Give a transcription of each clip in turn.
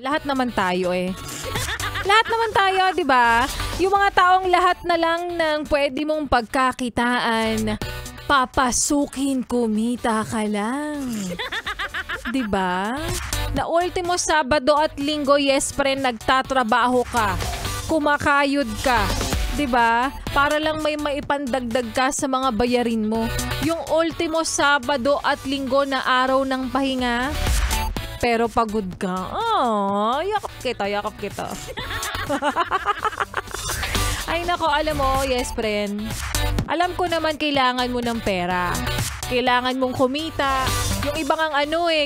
Lahat naman tayo eh. Lahat naman tayo, di ba? Yung mga taong lahat na lang ng pwede mong pagkakitaan, papasukin, kumita ka lang. Di ba? Na ultimo Sabado at Linggo, yes friend, nagtatrabaho ka. Kumakayod ka. 'Di ba? Para lang may maipandagdag ka sa mga bayarin mo. Yung ultimo Sabado at Linggo na araw ng pahinga, pero pagod ka. Yakap kita. Ay nako, alam mo, yes friend. Alam ko naman kailangan mo ng pera. Kailangan mong kumita. Yung ibang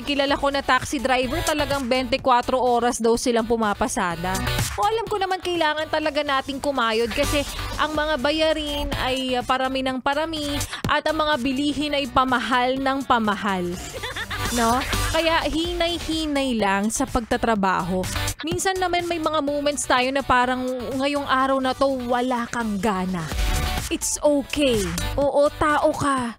kilala ko na taxi driver, talagang 24 oras daw silang pumapasada. O alam ko naman kailangan talaga nating kumayod kasi ang mga bayarin ay parami ng parami at ang mga bilihin ay pamahal ng pamahal. No? Kaya hinay-hinay lang sa pagtatrabaho. Minsan naman may mga moments tayo na parang ngayong araw na to wala kang gana. It's okay. Oo, tao ka.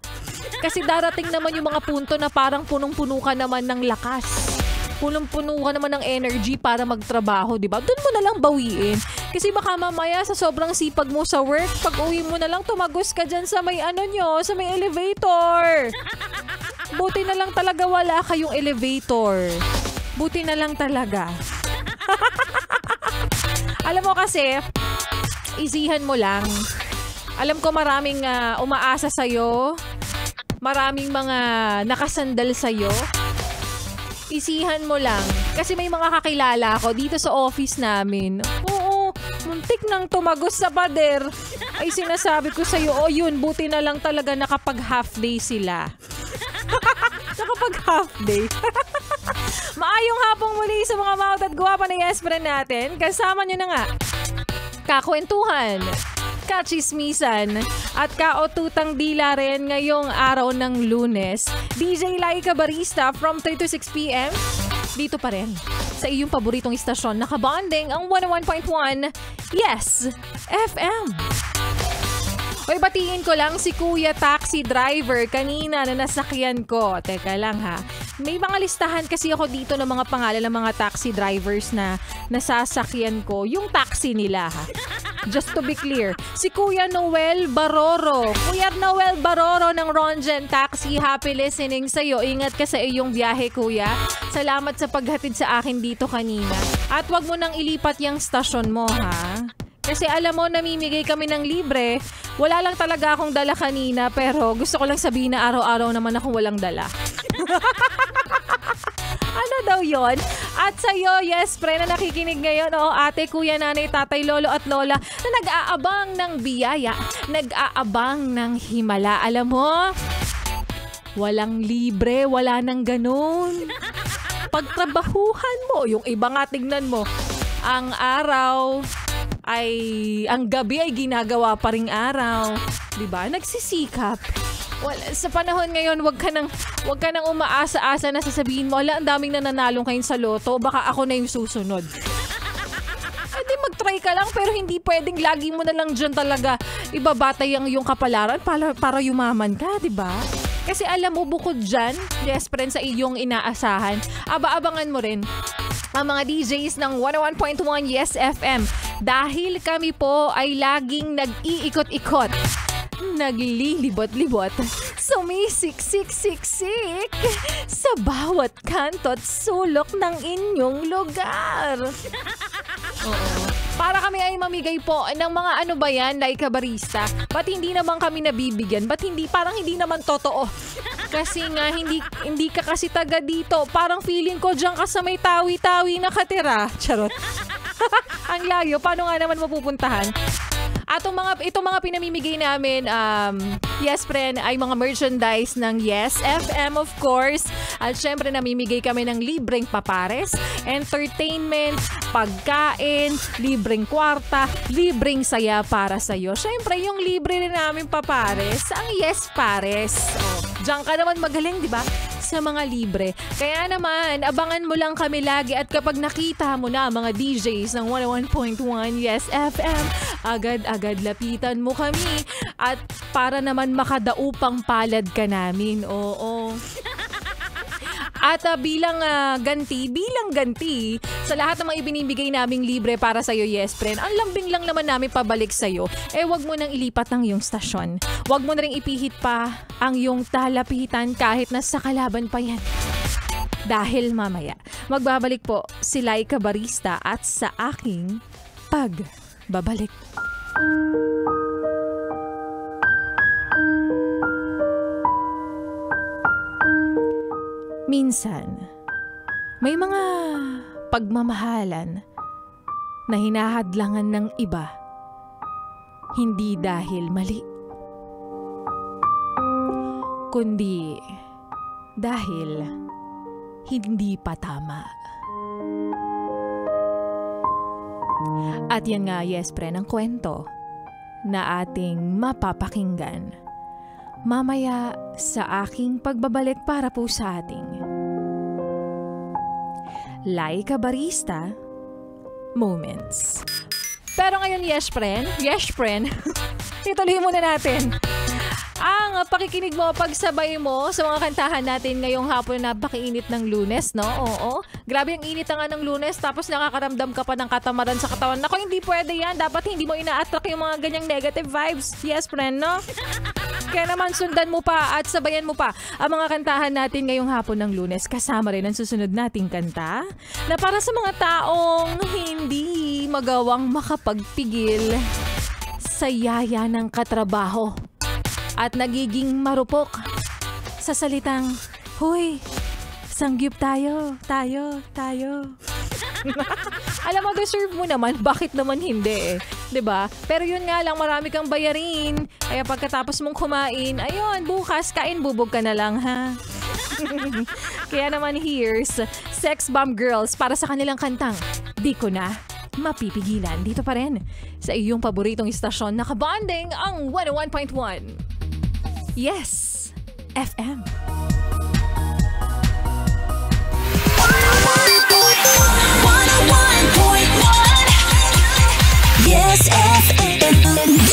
Kasi darating naman yung mga punto na parang punong-puno ka naman ng lakas. Punong-puno ka naman ng energy para magtrabaho, di ba? Doon mo na lang bawiin. Kasi baka mamaya sa sobrang sipag mo sa work, pag uwi mo na lang tumagos ka dyan sa may sa may elevator. Buti na lang talaga wala kayong elevator. Buti na lang talaga. Alam mo kasi, isihan mo lang. Alam ko maraming umaasa sa'yo. Maraming mga nakasandal sa'yo. Isihan mo lang. Kasi may mga kakilala ako dito sa office namin. Oo, muntik nang tumagos sa pader. Ay sinasabi ko sa'yo, yun, buti na lang talaga nakapag half day sila. Nakapag half day. Maayong hapong muli sa mga maut at guwapa na yes friend natin. Kasama nyo na nga. Kakwentuhan, kachismisan, at kaotutang dila rin ngayong araw ng Lunes. DJ Laika Barista from 3 to 6 p.m. Dito pa rin sa iyong paboritong istasyon. Nakabonding ang 101.1 Yes FM. Hoy, batiin ko lang si Kuya Taxi Driver kanina na nasakyan ko. Teka lang ha. May mga listahan kasi ako dito ng mga pangalan ng mga taxi drivers na nasasakyan ko. Yung taxi nila ha. Just to be clear, si Kuya Noel Baroro. Kuya Noel Baroro ng Ronjen Taxi, happy listening sa'yo. Ingat ka sa iyong biyahe, Kuya. Salamat sa paghatid sa akin dito kanina. At wag mo nang ilipat yung stasyon mo, ha? Kasi alam mo, namimigay kami ng libre. Wala lang talaga akong dala kanina, pero gusto ko lang sabihin na araw-araw naman akong walang dala. Ano daw yon? At sa'yo, yes, pre, na nakikinig ngayon, ate, kuya, nanay, tatay, lolo at lola, na nag-aabang ng biyaya, nag-aabang ng himala. Alam mo, walang libre, wala nang ganun. Pagtrabahuhan mo, yung iba nga tignan mo, ang araw ang gabi ay ginagawa pa ring araw. Diba? Nagsisikap. Well, sa panahon ngayon, wag ka nang umaasa-asa na sasabihin mo, ang daming nananalong kayo sa loto, baka ako na yung susunod. Hindi, mag-try ka lang, pero hindi pwedeng lagi mo na lang dyan talaga ibabatay ang iyong kapalaran para yumaman ka, diba? Kasi alam mo, bukod dyan, yes friend, sa iyong inaasahan, aba-abangan mo rin ang mga DJs ng 101.1 Yes FM. Dahil kami po ay laging nag-iikot-ikot, naglilibot-libot, sumisiksik-siksik sa bawat kanto at sulok ng inyong lugar. Oo. Para kami ay mamigay po ng mga Laika Barista. Ba't hindi naman kami nabibigyan? Ba't parang hindi naman totoo? Kasi nga, hindi ka kasi taga dito. Parang feeling ko dyan ka sa may tawi-tawi nakatira. Charot. Ang layo. Paano nga naman mapupuntahan? At itong mga pinamimigay namin, yes friend, ay mga merchandise ng Yes FM of course. At syempre namimigay kami ng libreng papares, entertainment, pagkain, libreng kwarta, libreng saya para sa'yo. Syempre yung libre rin namin papares, ang Yes Pares. Diyan ka naman magaling, di ba? Sa mga libre. Kaya naman, abangan mo lang kami lagi at kapag nakita mo na mga DJs ng 101.1 Yes FM, agad-agad lapitan mo kami at para naman makadaupang palad ka namin. Oo. At bilang ganti sa lahat ng mga ibinibigay naming libre para sa'yo, yes friend, ang lambing lang naman namin pabalik sa'yo, wag mo nang ilipat ang iyong stasyon. Wag mo na rin ipihit pa ang iyong talapitan kahit na sa kalaban pa yan. Dahil mamaya, magbabalik po si Laika Barista at sa aking pagbabalik. Minsan, may mga pagmamahalan na hinahadlangan ng iba, hindi dahil mali, kundi dahil hindi pa tama. At yan nga, yes friend, ang kwento na ating mapapakinggan mamaya sa aking pagbabalik para po sa ating Laika Barista Moments. Pero ngayon, yes friend, ituloy muna natin ang pakikinig mo, pagsabay mo sa mga kantahan natin ngayong hapon na napakainit ng Lunes, no? Oo. Grabe ang init nga ng Lunes, tapos nakakaramdam ka pa ng katamaran sa katawan. Naku, hindi pwede yan. Dapat hindi mo ina-attract yung mga ganyang negative vibes. Yes, friend, no? Kaya naman sundan mo pa at sabayan mo pa ang mga kantahan natin ngayong hapon ng Lunes. Kasama rin ang susunod nating kanta na para sa mga taong hindi magawang makapagpigil sa yaya ng katrabaho at nagiging marupok sa salitang, "Hoy, sangyup tayo. Alam mo, deserve mo naman. Bakit naman hindi eh? 'Di ba? Pero yun nga lang, marami kang bayarin. Kaya pagkatapos mong kumain, ayun, bukas kain bubog ka na lang, ha? Kaya naman, here's Sex Bomb Girls para sa kanilang kantang Di Ko Na Mapipigilan. Dito pa rin sa iyong paboritong istasyon, nakabanding ang 101.1. Yes, FM. 101.1 Yes, FM.